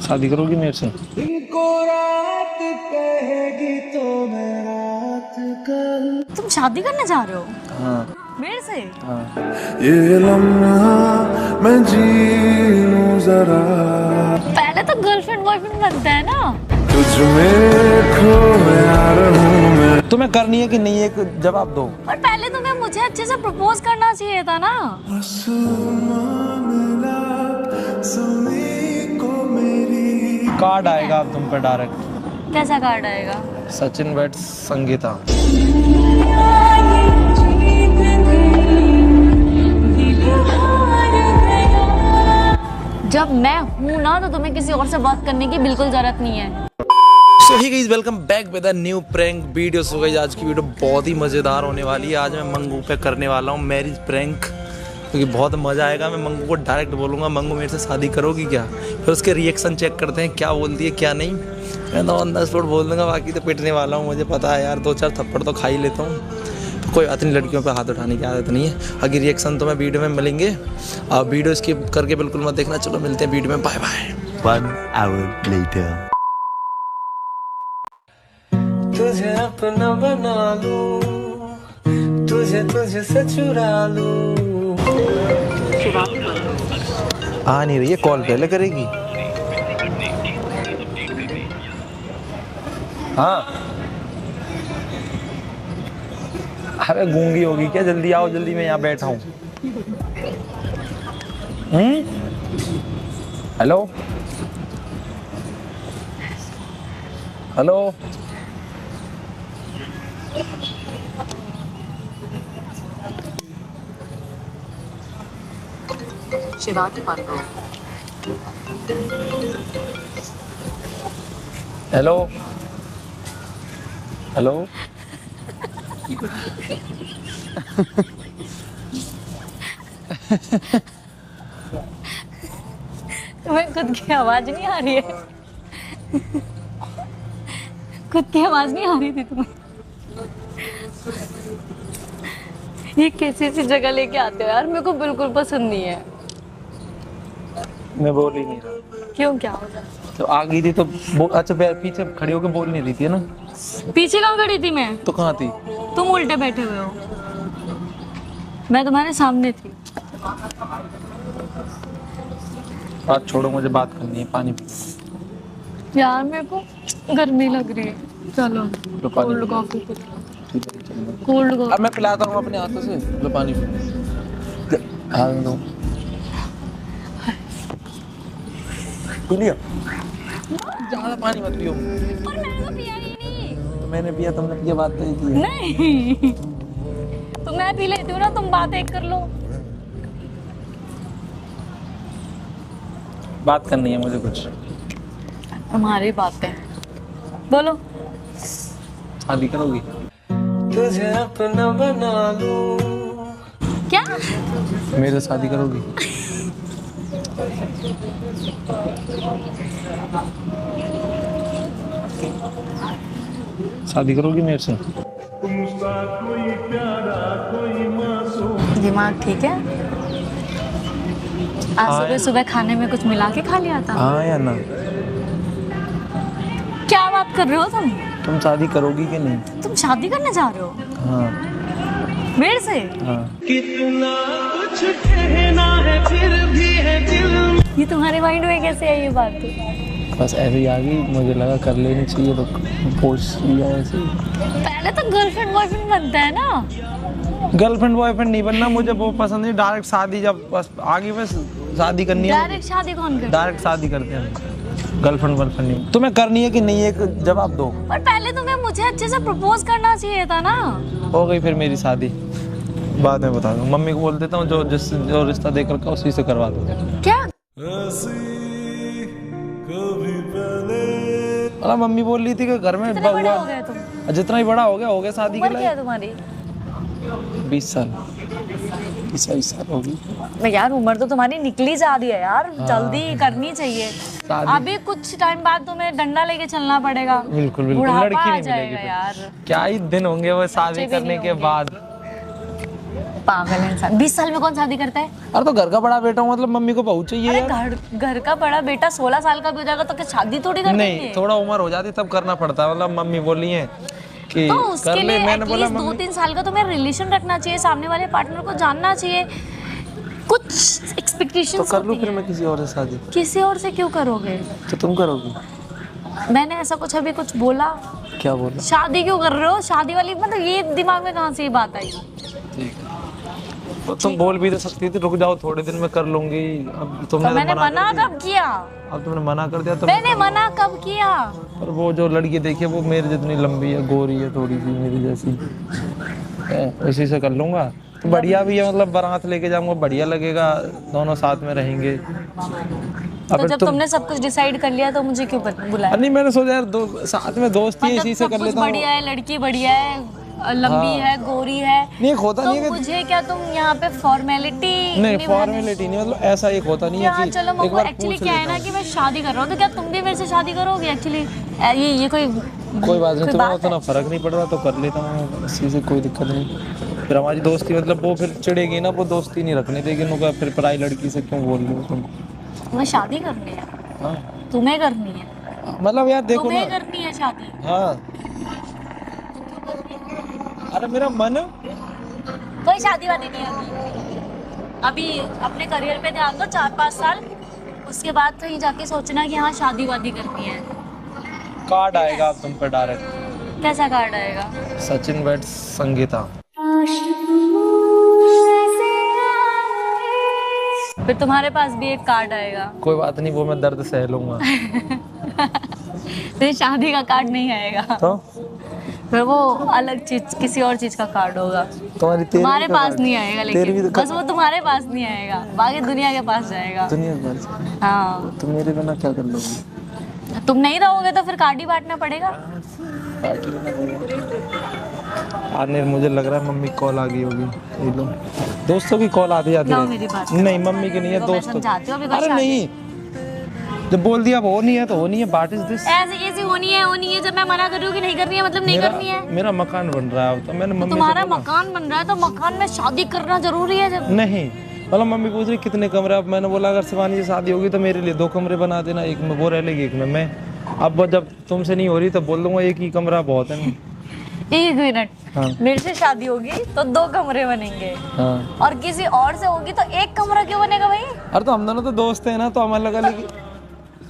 शादी करोगी मेरे से? रात कहेगी तो मैं रात कहूं। तुम शादी करने जा रहे हो? हाँ। मेरे से? हाँ। ये लम्हा मैं जी लूं जरा, पहले तो गर्लफ्रेंड बॉयफ्रेंड बनता है ना। तुझ में खोया रहूं मैं। तुम्हें करनी है कि नहीं, एक जवाब दो। और पहले तुम्हें मुझे अच्छे से प्रपोज करना चाहिए था ना। कार्ड आएगा अब तुम पे डायरेक्ट। कैसा कार्ड आएगा? सचिन वेट्स संगीता। जब मैं हूँ ना तो तुम्हें किसी और से बात करने की बिल्कुल जरूरत नहीं है। So hi guys, welcome back with a new prank video. So guys, आज की वीडियो बहुत ही मज़ेदार होने वाली है। आज मैं मंगू पे करने वाला हूँ मैरिज प्रैंक, क्योंकि बहुत मज़ा आएगा। मैं मंगू को डायरेक्ट बोलूँगा, मंगू मेरे से शादी करोगी क्या? फिर उसके रिएक्शन चेक करते हैं, क्या बोलती है क्या नहीं। मैं तो ऑन द स्पॉट बोल दूँगा, बाकी तो पिटने वाला हूँ। मुझे पता है यार, 2-4 थप्पड़ तो खा ही लेता हूँ। तो कोई बात नहीं, लड़कियों पे हाथ उठाने की आदत नहीं है। बाकी रिएक्शन तो मैं वीडियो में मिलेंगे। अब वीडियो स्किप करके बिल्कुल मत देखना। चलो मिलते हैं वीडियो में, बाय बाय। 1 hour later. तुझे अपना बना लूं, तुझे से चुरा लूं। आ नहीं रही है, कॉल पहले करेगी। हाँ, अरे गूंगी होगी क्या? जल्दी आओ, जल्दी, मैं यहाँ बैठा हूँ। Hello hello. Shivani Pandey. Hello hello. तुम्हें खुद की आवाज नहीं आ रही है? खुद की आवाज नहीं आ रही थी तुम्हें? ये कैसी सी जगह लेके आते हो यार, मेरे को बिल्कुल पसंद नहीं है। मैं बोल ही नहीं रहा। क्यों, क्या हो गया? तो आ गई थी तो अच्छा, पीछे खड़ी होकर बोल नहीं रही थी ना? पीछे कहाँ खड़ी थी मैं? तो कहाँ थी? तुम उल्टे बैठे हुए हो, मैं तुम्हारे सामने थी। बात छोड़ो, मुझे बात करनी है। पानी पी। यार मेरे को गर्मी लग रही है। चलो तो पानी कोल्ड पी। Coffee P. ठीक है, चलो। कोल्ड अब कॉफी। मैं पिलाता हूँ अपने हाथों से। लो पानी पी। हाँ दो। पी लिया? ज़्यादा पानी मत पियो। और मैंने तो पिया ही नहीं। तो मैंने पिया, तुमने पिया, बात तो एक ही है। नहीं तो मैं पी लेती हूँ ना, तुम बात एक कर लो। बात करनी है मुझे कुछ। तुम्हारी बातें बोलो। शादी करोगी? तुझे अपना बना लूं। क्या? मेरे से शादी करोगी? शादी करोगी मेरे से? दिमाग ठीक है? आज सुबह सुबह खाने में कुछ मिला के खा लिया था? हाँ या ना? क्या बात कर रहे हो तुम? तुम शादी करोगी कि नहीं? तुम शादी करने जा रहे हो हाँ। मेरे से? हाँ। कितना कुछ कहना है फिर भी है दिल। ये तुम्हारे माइंड में कैसे है ये बात? बस ऐसे ही आ गई, मुझे लगा कर लेनी चाहिए तो पोस्ट लिया ऐसे। पहले तो गर्लफ्रेंड बॉयफ्रेंड बनता है ना। गर्लफ्रेंड बॉयफ्रेंड नहीं बनना मुझे, वो पसंद है डायरेक्ट शादी। जब बस आगे बस शादी करनी है। डायरेक्ट शादी कौन करता है? डायरेक्ट शादी करते हैं, गर्लफ्रेंड बॉयफ्रेंड नहीं। तुम्हें करनी है कि नहीं, एक जवाब दो। पर पहले तुम्हें मुझे अच्छे से प्रपोज करना चाहिए था ना। हो गई फिर मेरी शादी, बाद में बता दूँ। मम्मी को बोल देता हूँ, जो रिश्ता देकर का उसी से करवा दो। क्या? अरे मम्मी बोल रही थी कि घर में कितने बड़े हो गए तुम? जितना ही बड़ा हो गया शादी के उम्र क्या है लिए। तुम्हारी? 20 साल, 20 साल होगी। मैं यार, उम्र तो तुम्हारी निकली जा रही है यार। जल्दी करनी चाहिए। अभी कुछ टाइम बाद तुम्हें डंडा लेके चलना पड़ेगा। बिल्कुल बिल्कुल, बुढ़ापा लड़की आ नहीं जाएगा मिलेगी यार। क्या ही दिन होंगे वो शादी बच्चे भी करने नहीं के होंगे। बाद। पागल है इंसान। 20 साल में कौन शादी करता है? अरे तो घर का बड़ा बेटा हूँ, मतलब मम्मी को बहू चाहिए अरे यार। घर का बड़ा बेटा 16 साल का भी हो जाएगा तो क्या शादी थोड़ी कर देंगे? नहीं, थोड़ा उम्र हो जाती तब करना पड़ता है, मतलब मम्मी बोली है कि तो उसके कर ले। लिए मैंने बोला एटलीस्ट 2-3 साल का तुम्हें रिलेशन रखना चाहिए, सामने वाले पार्टनर को जानना चाहिए, कुछ तो एक्सपेक्टेशंस कर लूँ होती फिर हैं। मैं किसी और से शादी। किसी और से क्यों करोगे? तो तुम करोगी? मैंने ऐसा कुछ अभी कुछ बोला? क्या बोला? शादी क्यों कर रहे हो? शादी वाली मतलब ये दिमाग में कहाँ से ये बात आई? तो तुम बोल भी तो सकती थी रुक जाओ थोड़े दिन में कर लूंगी। अब तुमने तो मैंने मना कब किया? अब तुमने मना कर दिया तो मैंने मना कब किया? और वो जो लड़की देखी है वो मेरे जितनी लंबी है, गोरी है थोड़ी सी मेरी जैसी, उसी से कर लूंगा। तो बढ़िया भी है, मतलब बारात लेके जाऊंगा, बढ़िया लगेगा, दोनों साथ में रहेंगे। तो जब तुमने सब कुछ डिसाइड कर लिया तो मुझे क्यों बुलाया? नहीं, मैंने सोचा यार साथ में दोस्ती है, इसी से सब कर कुछ लेता हूँ। बढ़िया है, लड़की बढ़िया है, लंबी है, गोरी है, नहीं एक होता तो नहीं है कि मुझे क्या तुम यहाँ पे फॉर्मेलिटी नहीं, फॉर्मेलिटी नहीं, मतलब ऐसा एक होता नहीं है हाँ कि चलो एक मम्मी, बार एक्चुअली पूछ क्या है लेता ना कि मैं शादी कर रहा हूँ, तो क्या तुम भी मेरे से शादी करोगे? एक्चुअली ये कोई कोई बात नहीं, तुम्हें उतना फर्क नहीं पड़ रहा तो कर लेता हूँ, इसी से कोई दिक्कत नहीं। फिर हमारी दोस्ती, मतलब वो फिर चिढ़ेगी ना, वो दोस्ती नहीं रखने देगी, उनका फिर पराई लड़की से क्यों बोल रही हो तुम? तुम्हें शादी करनी है? हाँ तुम्हें करनी है? मतलब यार देखो ना। तुम्हें करनी है शादी? हाँ अरे मेरा मन, कोई शादी वादी नहीं होगी अभी, अपने करियर पे ध्यान दो 4-5 साल, उसके बाद कहीं जाके सोचना कि हाँ शादी वादी करनी है। कार्ड आएगा अब तुम पे डायरेक्ट। कैसा कार्ड आएगा? सचिन वेड्स संगीता। फिर तुम्हारे पास भी एक कार्ड आएगा। कोई बात नहीं, वो मैं दर्द सह लूंगा। फिर शादी का कार्ड नहीं आएगा, तो फिर वो अलग चीज, किसी और चीज का कार्ड होगा, तुम्हारे पास नहीं आएगा। लेकिन बस वो तुम्हारे पास नहीं आएगा, बाकी दुनिया के पास जाएगा। दुनिया भर। हाँ तुम मेरे बिना क्या कर लोगी? तुम नहीं रहोगे तो फिर कार्ड ही बांटना पड़ेगा। आने मुझे लग रहा है मम्मी कॉल आ गई होगी, ये लो दोस्तों की कॉल आती जाती लाओ है। मेरी बात। नहीं मम्मी की नहीं है, देखो, मैं दोस्तों। समझाती हूँ, अभी बस अरे शादी- नहीं, जब बोल दिया वो नहीं है तो वो नहीं है। बात इज दिस। ऐसे कैसी होनी है जब मैं मना कर रही हूँ कि नहीं करनी है, मतलब नहीं करनी है। मेरा मकान बन रहा है, तो मैंने मम्मी से तुम्हारा बोला। मकान बन रहा है तो मकान में शादी करना जरूरी है जब? नहीं, मतलब मम्मी पूछ रही कितने कमरे। अब मैंने बोला अगर शिवानी से शादी होगी तो मेरे लिए 2 कमरे बना देना, एक में वो रह लेगी, एक में मैं। अब वो जब तुमसे नहीं हो रही तो बोल दूंगा एक ही कमरा बहुत है। 1 मिनट, हाँ। मेरे से शादी होगी तो 2 कमरे बनेंगे, हाँ। और किसी और से होगी तो 1 कमरा क्यों बनेगा भाई? अरे तो हम दोनों तो दोस्त हैं ना, तो हम अलग अलग।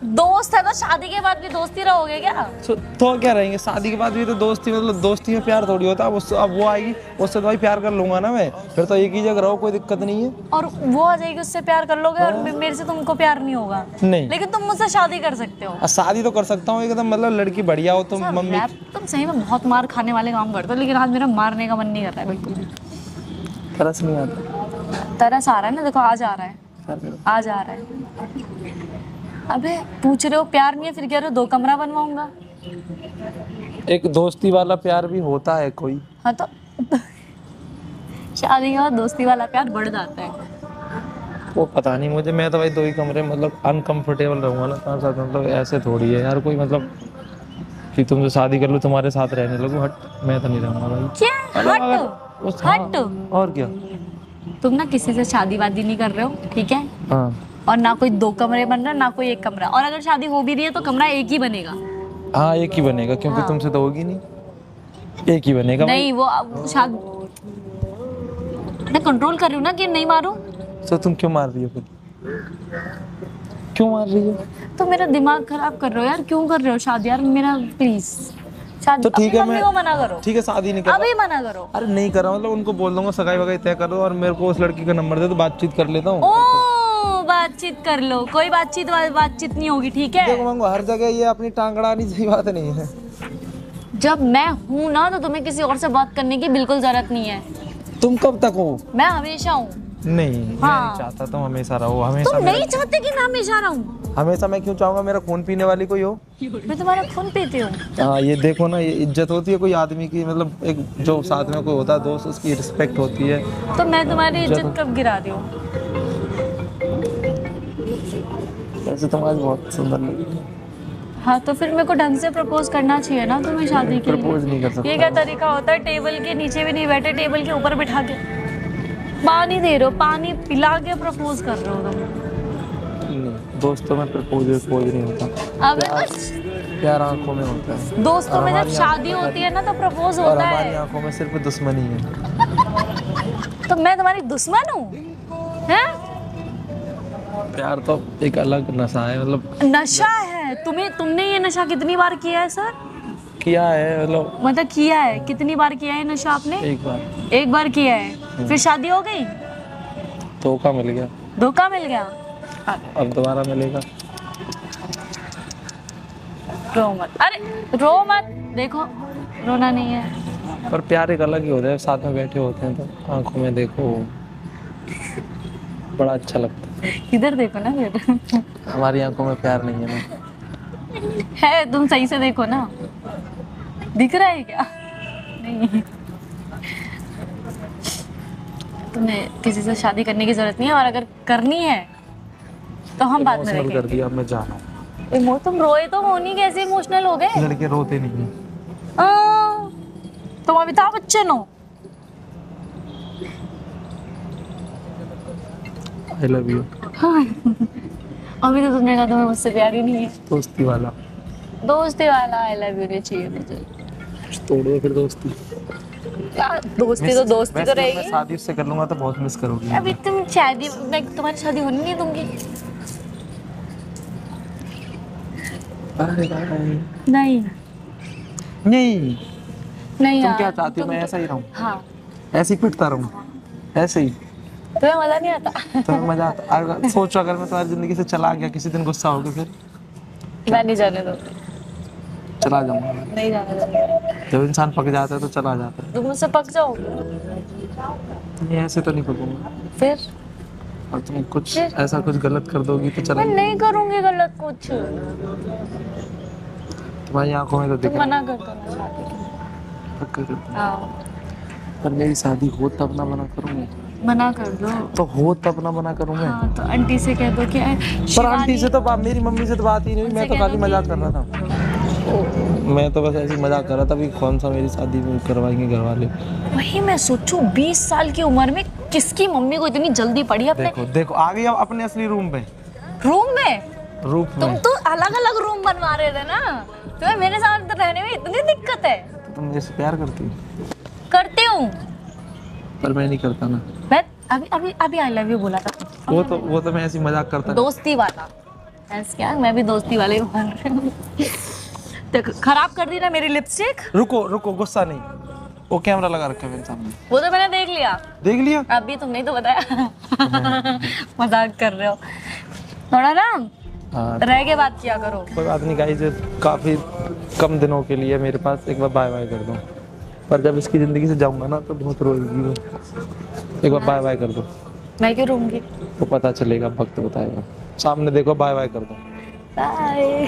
दोस्त है तो शादी के बाद भी दोस्ती रहोगे क्या? तो क्या रहेंगे, शादी के बाद भी तो दोस्ती, मतलब दोस्ती में प्यार थोड़ी होता है। अब वो आएगी, उससे तो भाई प्यार कर लूंगा ना मैं, फिर तो एक ही जगह रहो, कोई दिक्कत नहीं है। और वो आ जाएगी, उससे प्यार कर लोगे, और मेरे से तुमको प्यार नहीं होगा। नहीं, लेकिन तुम मुझसे शादी कर सकते हो। शादी तो कर सकता हूँ एकदम, मतलब लड़की बढ़िया हो तुम। मम्मी तुम सही में बहुत मार खाने वाले काम करते हो, लेकिन आज मेरा मारने का मन नहीं कर रहा है बिल्कुल भी। तरस नहीं आता। तरस आ रहा है ना, देखो आज आ रहा है, आज आ रहा है। अबे पूछ रहे हो प्यार नहीं है, फिर कह रहे हो 2 कमरा बनवाऊंगा। एक दोस्ती वाला प्यार भी होता है कोई। हाँ तो शादी के बाद दोस्ती वाला प्यार बढ़ जाता है। वो पता नहीं मुझे, मैं तो भाई 2 ही कमरे, मतलब अनकंफर्टेबल रहूंगा ना तुम्हारे साथ, मतलब ऐसे थोड़ी है यार कोई, मतलब कि तुमसे शादी कर लूं तुम्हारे साथ रहने लगूं, हट मैं तो नहीं रहूंगा भाई। क्या हट? हट? और क्या? तुम ना किसी से शादी वादी नहीं कर रहे हो, ठीक है? हाँ और ना कोई 2 कमरे बन रहा, ना कोई 1 कमरा, और अगर शादी हो भी रही है तो कमरा 1 ही बनेगा। हाँ, एक ही बनेगा, क्योंकि हाँ। तुमसे तो होगी नहीं, एक ही बनेगा। नहीं वो शादी मैं कंट्रोल कर रही हूँ ना कि नहीं मारूं। तो तुम क्यों मार रही हो फिर? क्यों मार रही हो? तो मेरा दिमाग खराब कर रहे हो यार, क्यों कर रहे हो शादी यार मेरा, प्लीज शादी। तो ठीक है, मम्मी को मना करो, ठीक है शादी नहीं कर अभी मना करो। अरे नहीं कर रहा, मतलब उनको बोल दूंगा सगाई वगाई तय करो, और मेरे को उस लड़की का नंबर दे तो बातचीत कर लेता हूँ। ओ बातचीत कर लो, कोई बातचीत नहीं होगी, ठीक है? देखो मंगो, हर जगह ये अपनी टांग अड़ानी सही बात नहीं है। जब मैं हूँ ना तो तुम्हें किसी और से बात करने की बिल्कुल जरूरत नहीं है। तुम कब तक हो? मैं हमेशा हूँ। नहीं, मैं हाँ। नहीं चाहता तुम हमेशा रहो, हमेशा तुम नहीं चाहते कि मैं हमेशा रहूँ? हमेशा मैं क्यों चाहूंगा, मेरा खून पीने वाली कोई हो। मैं तुम्हारा खून पीती हूँ। हाँ ये देखो ना, ये इज्जत होती है कोई आदमी की, मतलब एक जो साथ में कोई होता है दोस्त, उसकी रिस्पेक्ट होती है। तो मैं तुम्हारी इज्जत कब गिरा रही हूँ? वैसे तुम आज बहुत सुंदर लगी। हाँ तो फिर मेरे को ढंग से प्रपोज करना चाहिए ना तुम्हें शादी के लिए। प्रपोज नहीं कर सकता। ये क्या तरीका होता है, टेबल के नीचे भी नहीं बैठे, टेबल के ऊपर बिठा के। पानी दे रहे हो, पानी पिला के प्रपोज कर रहे हो तुम। नहीं, दोस्तों में प्रपोज नहीं होता। अबे प्यार आंखों में होता है। दोस्तों और में जब हमारी शादी होती है ना तो प्रपोज और होता हमारी है। आंखों में सिर्फ दुश्मनी है। तो मैं तुम्हारी दुश्मन हूँ? हैं? प्यार तो एक अलग नशा है, मतलब नशा है। तुमने ये नशा कितनी बार किया है सर? किया है, मतलब किया है, कितनी बार किया है नशा आपने? एक बार किया है, फिर शादी हो गई? धोखा मिल गया। धोखा मिल गया? अब दोबारा मिलेगा। रो मत, अरे रो मत, देखो रोना नहीं है। पर प्यार एक अलग ही होता है, साथ में बैठे होते हैं तो आंखों में देखो, बड़ा अच्छा लगता है। इधर देखो ना फिर। हमारी आंखों में प्यार नहीं है ना। है, तुम सही से देखो ना, दिख रहा है क्या? नहीं। तुम्हें किसी से शादी करने की जरूरत नहीं है, और अगर करनी है तो हम बाद में इमोशनल कर देखेंगे। दिया, अब मैं जा रहा हूँ। तुम रोए तो हो नहीं, कैसे इमोशनल हो गए? लड़के रोते नहीं हैं। तुम अमिताभ बच्चन हो। I love you. अभी तो तुमने कहा तुम्हें मुझसे प्यार ही नहीं है। दोस्ती वाला। दोस्ती वाला आई लव यू नहीं चाहिए मुझे। तोड़ दो फिर दोस्ती। दोस्ती तो दोस्ती तो मैं रहेगी। शादी उससे कर लूंगा तो बहुत मिस करोगी। अभी तुम शादी, मैं तुम्हारी शादी होनी नहीं दूंगी। Bye bye. नहीं नहीं, नहीं तुम यार, क्या चाहती हो? मैं ऐसा ही रहूं, हाँ। ऐसे ही पिटता रहूं, ऐसे ही। तुम्हें मजा नहीं आता? तो मजा आता। अगर सोचो, अगर मैं तुम्हारी जिंदगी से चला गया, किसी दिन गुस्सा होगा, फिर मैं नहीं जाने दूंगी, चला जाऊंगा। नहीं जाने दूंगी। जब इंसान पक जाता है तो चला जाता है। तुम मुझसे पक जाओ नहीं, ऐसे तो नहीं पकूंगा। फिर? और तुम कुछ ऐसा कुछ गलत कर दोगी तो चला। मैं नहीं करूंगी गलत कुछ। तुम्हारी आंखों में तो दिख तुम रहा मना कर दो ना शादी के। है। हाँ, पर मेरी शादी हो तब ना मना करूंगा। मना कर दो। तो हो तब ना मना करूं मैं। हाँ, तो आंटी से कह दो कि पर आंटी से तो मेरी मम्मी से तो बात ही नहीं हुई। मैं तो खाली मजाक कर रहा था। मैं तो बस ऐसे ही मजाक कर रहा था। अभी कौन सा मेरी शादी में करवाएंगे घर वाले। वही मैं सोचूं, 20 साल की उम्र में किसकी मम्मी को इतनी जल्दी पड़ी अपने देखो देखो, आ गई अब अपने असली रूम पे। रूम में? रूप तुम में। तो अलग अलग रूम बनवा रहे थे ना। तुम्हें मेरे साथ रहने में इतनी दिक्कत है? तुम मेरे से प्यार करती हो? करती हूँ, पर मैं नहीं करता ना। मैं अभी आई लव यू बोला था। वो तो मैं ऐसे ही मजाक करता था। दोस्ती वाला। ऐसे क्या, मैं भी दोस्ती वाले ही बोल रही हूँ। तो खराब कर दी ना मेरी लिपस्टिक। रुको रुको, गुस्सा नहीं। वो कैमरा लगा रखा है मेरे सामने। वो तो मैंने देख लिया। देख लिया? अभी तुमने ही तो बताया। मजाक कर रहे हो थोड़ा ना, हाँ, रह के बात किया करो। कोई बात नहीं गाइस, काफी कम दिनों के लिए मेरे पास। एक बार बाय बाय कर दो। पर जब इसकी जिंदगी से जाऊंगा ना तो बहुत रोएगी वो। एक बार बाय बाय कर दो। मैं क्यों रहूंगी? तो पता चलेगा, वक्त बताएगा। सामने देखो, बाय बाय कर दो। बाय।